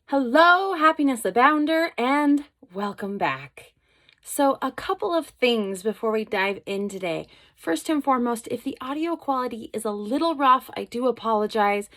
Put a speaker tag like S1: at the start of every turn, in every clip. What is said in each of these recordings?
S1: Hello, happiness abounder, and welcome back. So, a couple of things before we dive in today. First and foremost, if the audio quality is a little rough, I do apologize.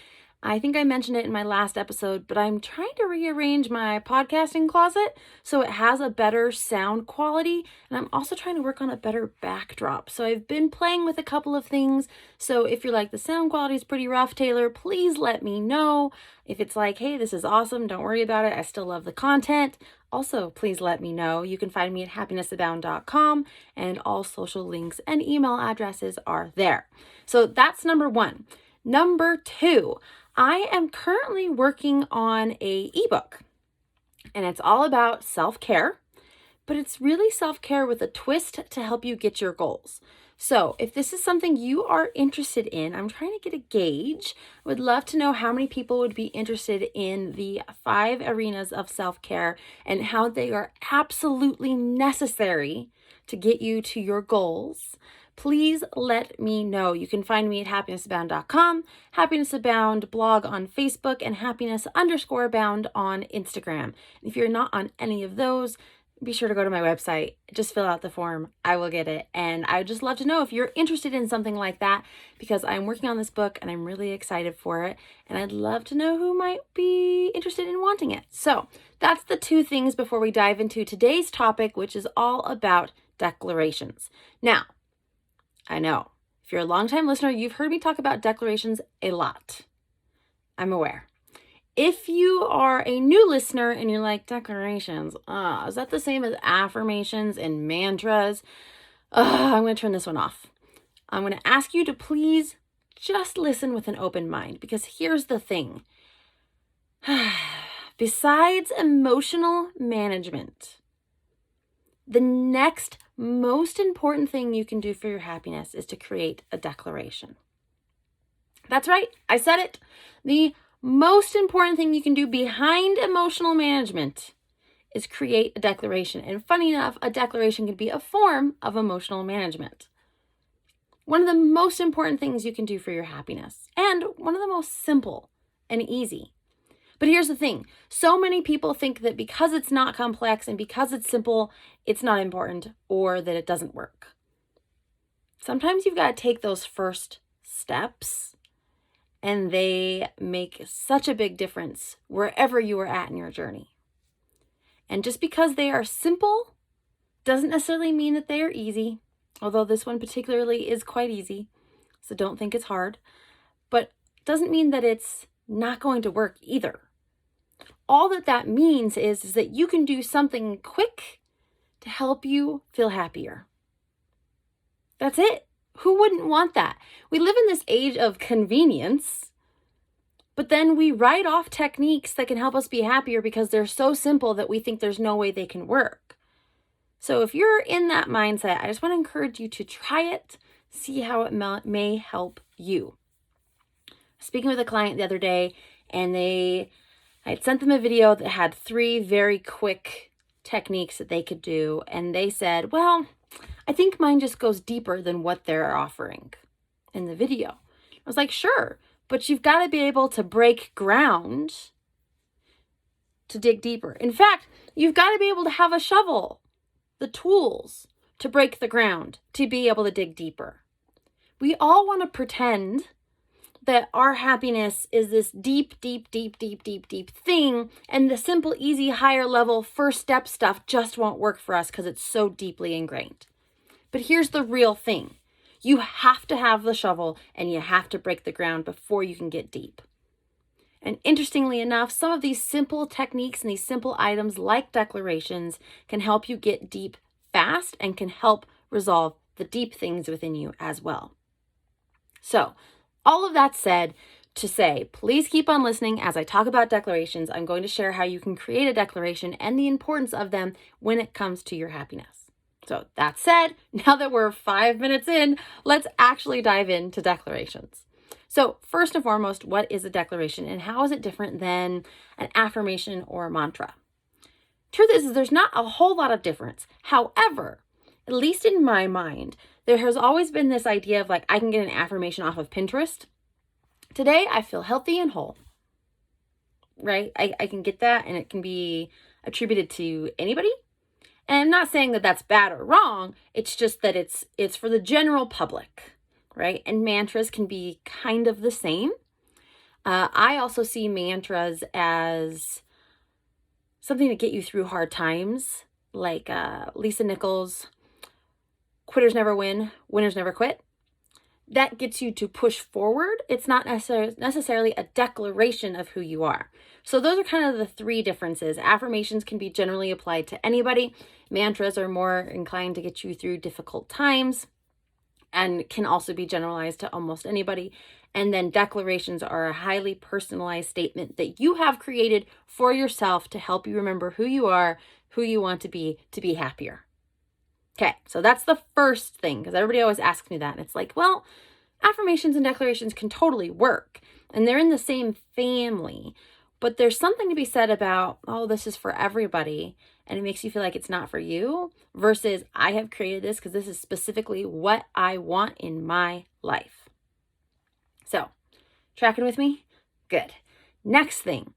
S1: I think I mentioned it in my last episode, but I'm trying to rearrange my podcasting closet so it has a better sound quality, and I'm also trying to work on a better backdrop. So I've been playing with a couple of things. So if you're like, the sound quality is pretty rough, Taylor, please let me know. If it's like, hey, this is awesome, don't worry about it, I still love the content, also please let me know. You can find me at happinessabound.com, and all social links and email addresses are there. So that's number one. Number two, I am currently working on an ebook, and it's all about self-care, but it's really self-care with a twist to help you get your goals. So if this is something you are interested in, I'm trying to get a gauge. I would love to know how many people would be interested in the 5 arenas of self-care and how they are absolutely necessary to get you to your goals. Please let me know. You can find me at happinessabound.com, happinessabound blog on Facebook, and happiness_bound on Instagram. If you're not on any of those, be sure to go to my website. Just fill out the form. I will get it. And I would just love to know if you're interested in something like that, because I'm working on this book and I'm really excited for it. And I'd love to know who might be interested in wanting it. So that's the 2 things before we dive into today's topic, which is all about declarations. Now, I know if you're a longtime listener, you've heard me talk about declarations a lot. I'm aware. If you are a new listener and you're like, declarations, is that the same as affirmations and mantras? I'm going to turn this one off. I'm going to ask you to please just listen with an open mind, because here's the thing. Besides emotional management, the next most important thing you can do for your happiness is to create a declaration. That's right. I said it. The most important thing you can do behind emotional management is create a declaration. And funny enough, a declaration can be a form of emotional management. One of the most important things you can do for your happiness, and one of the most simple and easy. But here's the thing. So many people think that because it's not complex and because it's simple, it's not important, or that it doesn't work. Sometimes you've got to take those first steps, and they make such a big difference wherever you are at in your journey. And just because they are simple doesn't necessarily mean that they are easy, although this one particularly is quite easy, so don't think it's hard. But doesn't mean that it's not going to work either. All that means is that you can do something quick to help you feel happier. That's it. Who wouldn't want that? We live in this age of convenience, but then we write off techniques that can help us be happier because they're so simple that we think there's no way they can work. So if you're in that mindset, I just want to encourage you to try it, see how it may help you. Speaking with a client the other day, and I had sent them a video that had 3 very quick techniques that they could do. And they said, well, I think mine just goes deeper than what they're offering in the video. I was like, sure, but you've got to be able to break ground to dig deeper. In fact, you've got to be able to have a shovel, the tools to break the ground, to be able to dig deeper. We all want to pretend that our happiness is this deep thing, and the simple, easy, higher level first step stuff just won't work for us because it's so deeply ingrained. But here's the real thing. You have to have the shovel and you have to break the ground before you can get deep. And interestingly enough, some of these simple techniques and these simple items like declarations can help you get deep fast and can help resolve the deep things within you as well. So, all of that said, to say, please keep on listening as I talk about declarations. I'm going to share how you can create a declaration and the importance of them when it comes to your happiness. So that said, now that we're 5 minutes in, let's actually dive into declarations. So first and foremost, what is a declaration and how is it different than an affirmation or a mantra? Truth is there's not a whole lot of difference. However, at least in my mind, there has always been this idea of like, I can get an affirmation off of Pinterest. Today, I feel healthy and whole. right? I can get that, and it can be attributed to anybody. And I'm not saying that that's bad or wrong. It's just that it's for the general public, right? And mantras can be kind of the same. I also see mantras as something to get you through hard times, like Lisa Nichols, quitters never win, winners never quit. That gets you to push forward. It's not necessarily a declaration of who you are. So those are kind of the three differences. Affirmations can be generally applied to anybody. Mantras are more inclined to get you through difficult times and can also be generalized to almost anybody. And then declarations are a highly personalized statement that you have created for yourself to help you remember who you are, who you want to be happier. Okay, so that's the first thing, because everybody always asks me that. And it's like, well, affirmations and declarations can totally work, and they're in the same family. But there's something to be said about, oh, this is for everybody, and it makes you feel like it's not for you, versus I have created this because this is specifically what I want in my life. So, tracking with me? Good. Next thing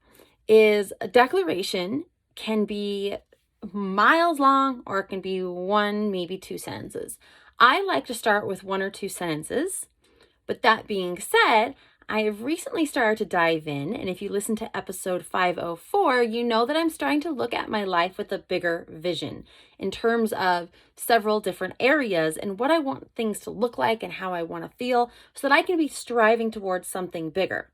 S1: is a declaration can be miles long, or it can be one, maybe two sentences. I like to start with one or two sentences, but that being said, I have recently started to dive in, and if you listen to episode 504, you know that I'm starting to look at my life with a bigger vision in terms of several different areas and what I want things to look like and how I want to feel so that I can be striving towards something bigger.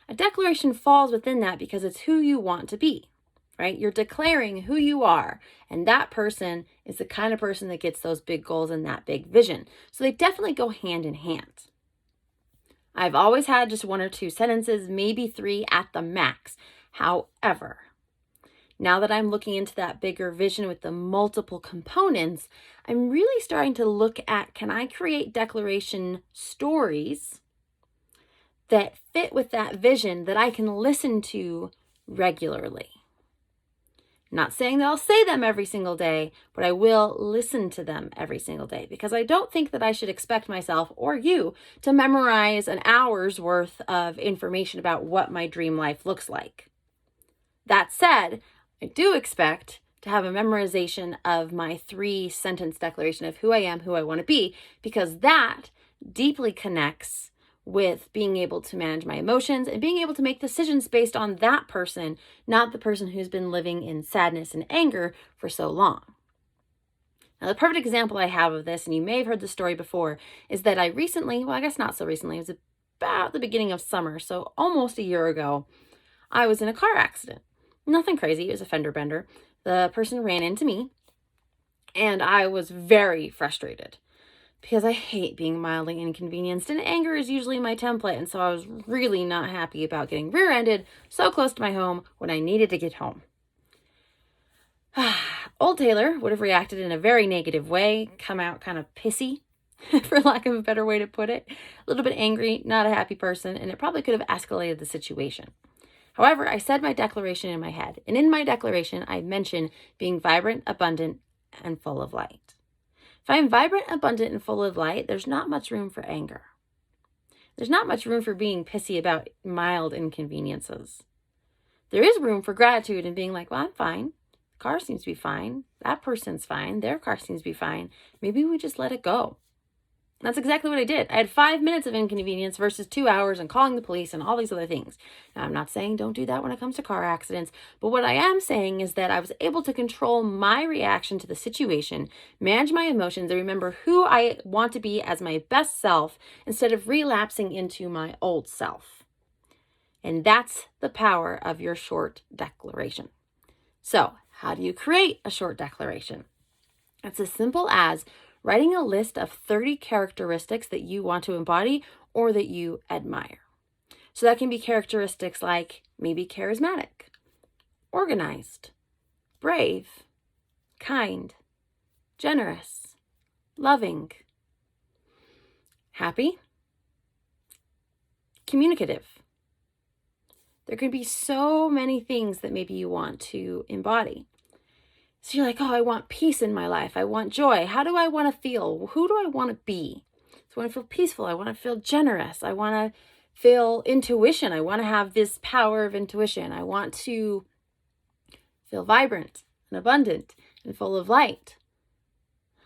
S1: A declaration falls within that because it's who you want to be, right? You're declaring who you are, and that person is the kind of person that gets those big goals and that big vision. So they definitely go hand in hand. I've always had just one or two sentences, maybe three at the max. However, now that I'm looking into that bigger vision with the multiple components, I'm really starting to look at, can I create declaration stories that fit with that vision that I can listen to regularly? Not saying that I'll say them every single day, but I will listen to them every single day, because I don't think that I should expect myself or you to memorize an hour's worth of information about what my dream life looks like. That said, I do expect to have a memorization of my 3-sentence declaration of who I am, who I want to be, because that deeply connects with being able to manage my emotions and being able to make decisions based on that person, not the person who's been living in sadness and anger for so long. Now, the perfect example I have of this, and you may have heard the story before, is that I recently, well, I guess not so recently, it was about the beginning of summer, so almost a year ago, I was in a car accident. Nothing crazy, it was a fender bender. The person ran into me, and I was very frustrated, because I hate being mildly inconvenienced, and anger is usually my template, and so I was really not happy about getting rear-ended so close to my home when I needed to get home. Old Taylor would have reacted in a very negative way, come out kind of pissy, for lack of a better way to put it, a little bit angry, not a happy person, and it probably could have escalated the situation. However, I said my declaration in my head, and in my declaration, I mentioned being vibrant, abundant, and full of light. If I'm vibrant, abundant, and full of light, there's not much room for anger. There's not much room for being pissy about mild inconveniences. There is room for gratitude and being like, well, I'm fine. The car seems to be fine. That person's fine. Their car seems to be fine. Maybe we just let it go. That's exactly what I did. I had 5 minutes of inconvenience versus 2 hours and calling the police and all these other things. Now, I'm not saying don't do that when it comes to car accidents, but what I am saying is that I was able to control my reaction to the situation, manage my emotions, and remember who I want to be as my best self instead of relapsing into my old self. And that's the power of your short declaration. So, how do you create a short declaration? It's as simple as writing a list of 30 characteristics that you want to embody or that you admire. So that can be characteristics like maybe charismatic, organized, brave, kind, generous, loving, happy, communicative. There can be so many things that maybe you want to embody. So you're like, oh, I want peace in my life. I want joy. How do I want to feel? Who do I want to be? So I want to feel peaceful. I want to feel generous. I want to feel intuition. I want to have this power of intuition. I want to feel vibrant and abundant and full of light.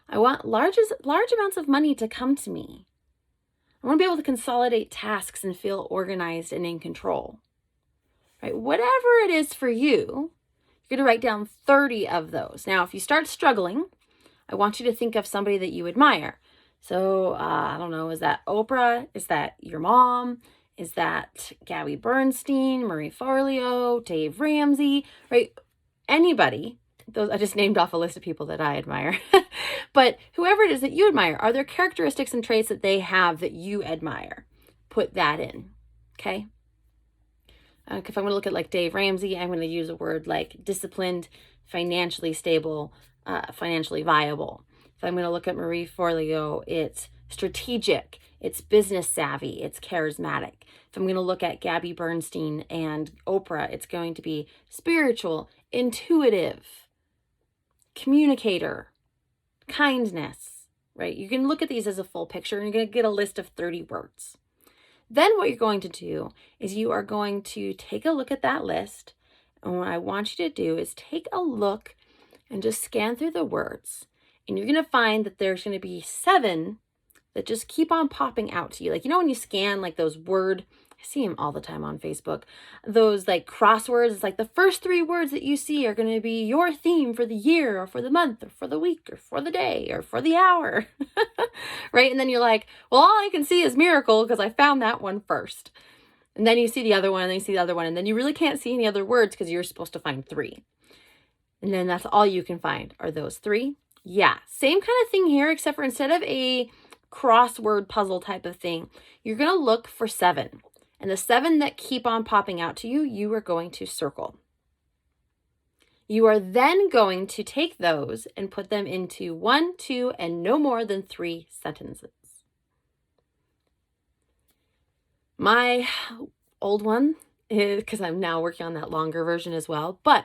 S1: I want large amounts of money to come to me. I want to be able to consolidate tasks and feel organized and in control. Right? Whatever it is for you, you're going to write down 30 of those. Now, if you start struggling, I want you to think of somebody that you admire. So, I don't know, is that Oprah? Is that your mom? Is that Gabby Bernstein, Marie Forleo, Dave Ramsey, right? Anybody. Those I just named off a list of people that I admire. But whoever it is that you admire, are there characteristics and traits that they have that you admire? Put that in, okay? If I'm going to look at like Dave Ramsey, I'm going to use a word like disciplined, financially stable, financially viable. If I'm going to look at Marie Forleo, it's strategic, it's business savvy, it's charismatic. If I'm going to look at Gabby Bernstein and Oprah, it's going to be spiritual, intuitive, communicator, kindness, right? You can look at these as a full picture and you're going to get a list of 30 words. Then what you're going to do is you are going to take a look at that list. And what I want you to do is take a look and just scan through the words. And you're going to find that there's going to be 7 that just keep on popping out to you. Like, you know, when you scan like those I see them all the time on Facebook, those like crosswords, it's like the first 3 words that you see are going to be your theme for the year or for the month or for the week or for the day or for the hour, right? And then you're like, well, all I can see is miracle because I found that one first. And then you see the other one and then you see the other one. And then you really can't see any other words because you're supposed to find 3. And then that's all you can find are those 3. Yeah, same kind of thing here, except for instead of a crossword puzzle type of thing, you're going to look for 7. And the 7 that keep on popping out to you, you are going to circle. You are then going to take those and put them into 1, 2, and no more than 3 sentences. My old one is, because I'm now working on that longer version as well, but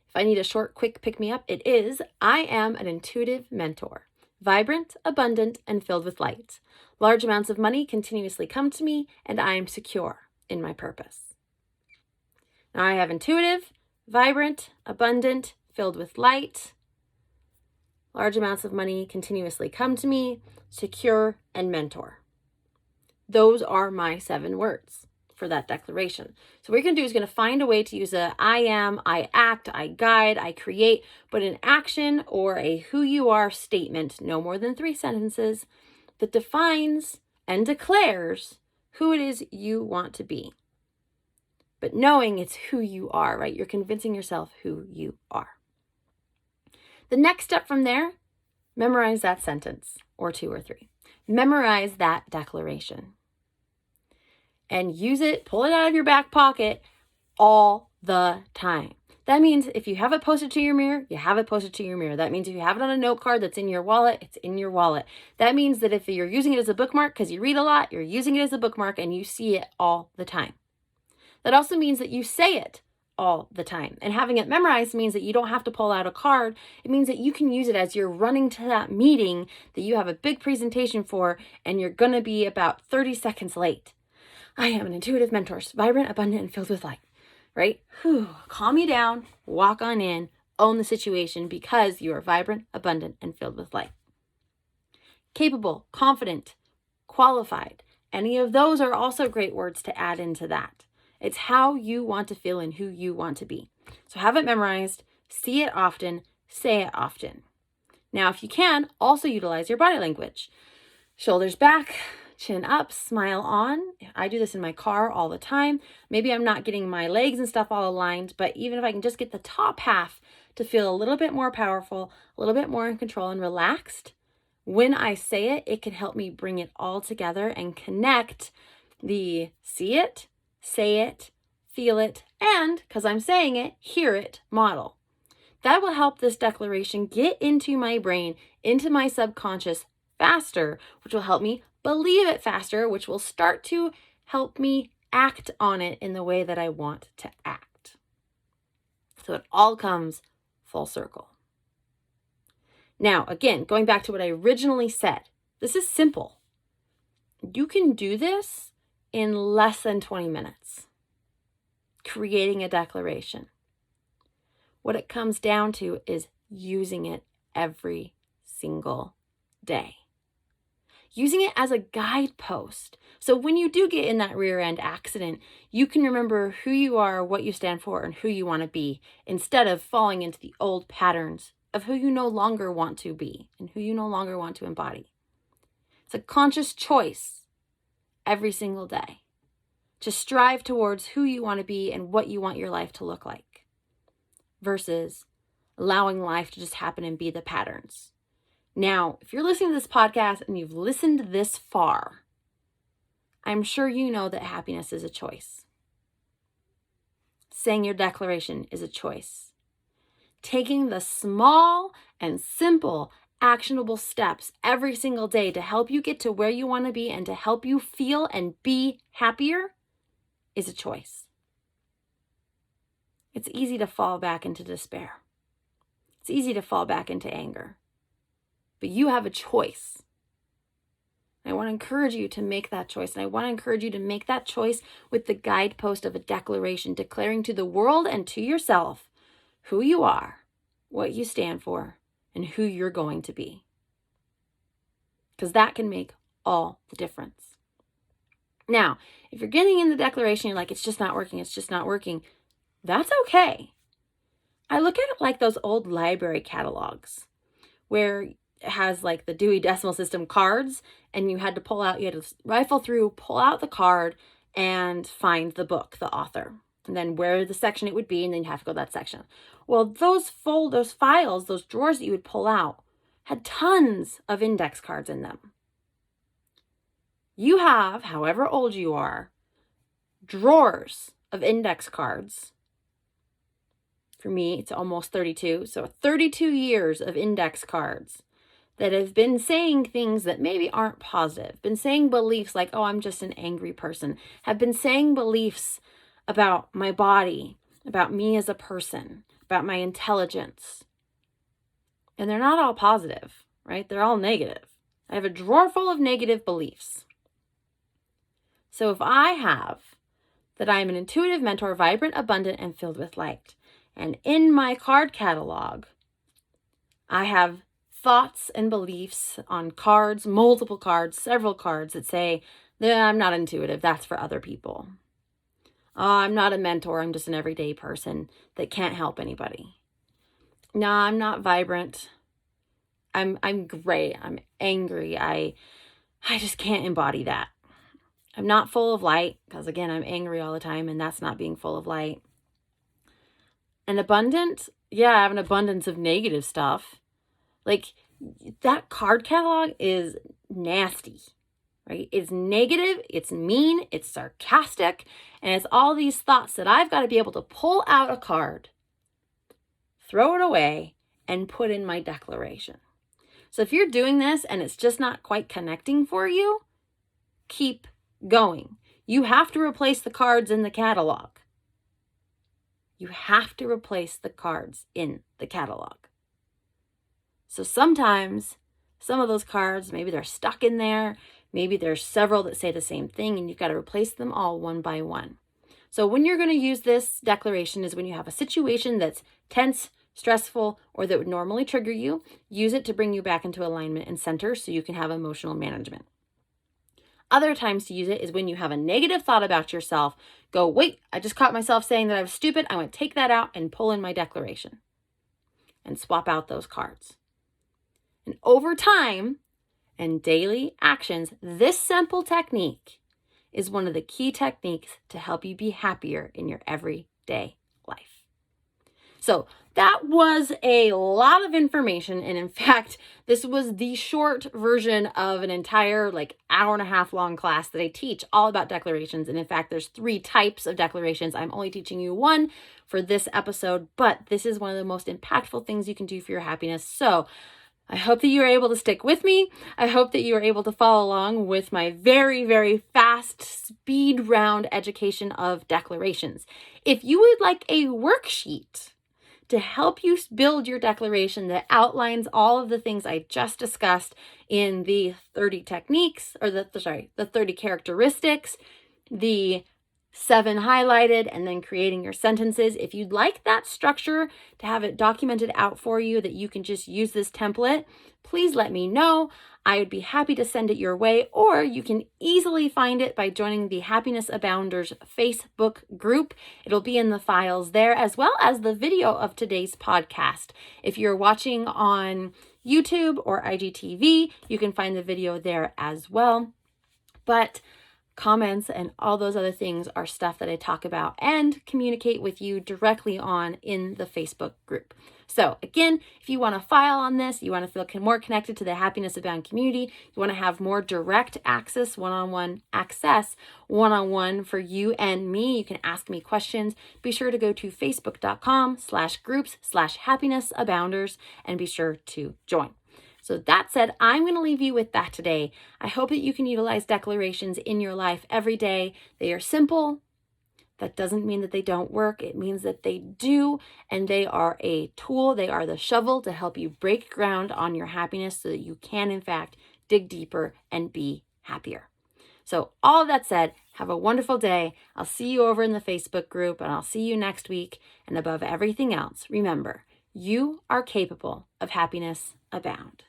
S1: if I need a short, quick pick-me-up, it is, I am an intuitive mentor, vibrant, abundant, and filled with light. Large amounts of money continuously come to me, and I am secure in my purpose. Now I have intuitive, vibrant, abundant, filled with light. Large amounts of money continuously come to me, secure, and mentor. Those are my 7 words for that declaration. So what you're going to do is going to find a way to use a I am, I act, I guide, I create, but an action or a who you are statement, no more than 3 sentences, that defines and declares who it is you want to be. But knowing it's who you are, right? You're convincing yourself who you are. The next step from there, memorize that sentence or 2 or 3. Memorize that declaration. And use it, pull it out of your back pocket all the time. That means if you have it posted to your mirror, you have it posted to your mirror. That means if you have it on a note card that's in your wallet, it's in your wallet. That means that if you're using it as a bookmark because you read a lot, you're using it as a bookmark and you see it all the time. That also means that you say it all the time. And having it memorized means that you don't have to pull out a card. It means that you can use it as you're running to that meeting that you have a big presentation for and you're going to be about 30 seconds late. I am an intuitive mentor, vibrant, abundant, and filled with light, right? Calm you down, walk on in, own the situation because you are vibrant, abundant, and filled with light. Capable, confident, qualified. Any of those are also great words to add into that. It's how you want to feel and who you want to be. So have it memorized, see it often, say it often. Now, if you can, also utilize your body language. Shoulders back, chin up, smile on. I do this in my car all the time. Maybe I'm not getting my legs and stuff all aligned, but even if I can just get the top half to feel a little bit more powerful, a little bit more in control and relaxed, when I say it, it can help me bring it all together and connect the see it, say it, feel it, and, because I'm saying it, hear it model. That will help this declaration get into my brain, into my subconscious faster, which will help me believe it faster, which will start to help me act on it in the way that I want to act. So it all comes full circle. Now, again, going back to what I originally said, this is simple. You can do this in less than 20 minutes, creating a declaration. What it comes down to is using it every single day. Using it as a guidepost. So when you do get in that rear end accident, you can remember who you are, what you stand for, and who you want to be, instead of falling into the old patterns of who you no longer want to be and who you no longer want to embody. It's a conscious choice every single day to strive towards who you want to be and what you want your life to look like, versus allowing life to just happen and be the patterns. Now, if you're listening to this podcast and you've listened this far, I'm sure you know that happiness is a choice. Saying your declaration is a choice. Taking the small and simple actionable steps every single day to help you get to where you want to be and to help you feel and be happier is a choice. It's easy to fall back into despair. It's easy to fall back into anger. But you have a choice. I want to encourage you to make that choice. And I want to encourage you to make that choice with the guidepost of a declaration, declaring to the world and to yourself who you are, what you stand for, and who you're going to be. Because that can make all the difference. Now, if you're getting in the declaration, you're like, it's just not working, that's okay. I look at it like those old library catalogs where it has like the Dewey Decimal System cards, and you had to rifle through, pull out the card, and find the book, the author, and then where the section it would be, and then you have to go to that section. Well, those files, those drawers that you would pull out had tons of index cards in them. You have, however old you are, drawers of index cards. For me, it's almost 32. So 32 years of index cards that have been saying things that maybe aren't positive, been saying beliefs like, oh, I'm just an angry person, have been saying beliefs about my body, about me as a person, about my intelligence. And they're not all positive, right? They're all negative. I have a drawer full of negative beliefs. So if I have that I am an intuitive mentor, vibrant, abundant, and filled with light, and in my card catalog, I have thoughts and beliefs on cards, multiple cards, several cards that say, I'm not intuitive, that's for other people. I'm not a mentor, I'm just an everyday person that can't help anybody. No, I'm not vibrant. I'm gray, I'm angry, I just can't embody that. I'm not full of light, because again, I'm angry all the time, and that's not being full of light. And abundant, yeah, I have an abundance of negative stuff. Like, that card catalog is nasty, right? It's negative, it's mean, it's sarcastic, and it's all these thoughts that I've got to be able to pull out a card, throw it away, and put in my declaration. So if you're doing this and it's just not quite connecting for you, keep going. You have to replace the cards in the catalog. You have to replace the cards in the catalog. So sometimes some of those cards, maybe they're stuck in there. Maybe there's several that say the same thing, and you've got to replace them all one by one. So when you're going to use this declaration is when you have a situation that's tense, stressful, or that would normally trigger you. Use it to bring you back into alignment and center so you can have emotional management. Other times to use it is when you have a negative thought about yourself. Go, wait, I just caught myself saying that I was stupid. I want to take that out and pull in my declaration and swap out those cards. And over time and daily actions, this simple technique is one of the key techniques to help you be happier in your everyday life. So that was a lot of information. And in fact, this was the short version of an entire hour and a half long class that I teach all about declarations. And in fact, there's 3 types of declarations. I'm only teaching you one for this episode, but this is one of the most impactful things you can do for your happiness. So I hope that you are able to stick with me. I hope that you are able to follow along with my very, very fast speed round education of declarations. If you would like a worksheet to help you build your declaration that outlines all of the things I just discussed in the 30 techniques, or the 30 characteristics, the 7 highlighted and then creating your sentences. If you'd like that structure to have it documented out for you, that you can just use this template, please let me know. I would be happy to send it your way, or you can easily find it by joining the Happiness Abounders Facebook group. It'll be in the files there, as well as the video of today's podcast. If you're watching on YouTube or IGTV, you can find the video there as well. But comments and all those other things are stuff that I talk about and communicate with you directly on in the Facebook group. So again, if you want to file on this, you want to feel more connected to the Happiness Abound community, you want to have more direct access, one-on-one access, one-on-one for you and me, you can ask me questions. Be sure to go to facebook.com/groups/happinessabounders and be sure to join. So that said, I'm going to leave you with that today. I hope that you can utilize declarations in your life every day. They are simple. That doesn't mean that they don't work. It means that they do, and they are a tool. They are the shovel to help you break ground on your happiness so that you can, in fact, dig deeper and be happier. So all that said, have a wonderful day. I'll see you over in the Facebook group, and I'll see you next week. And above everything else, remember, you are capable of happiness abound.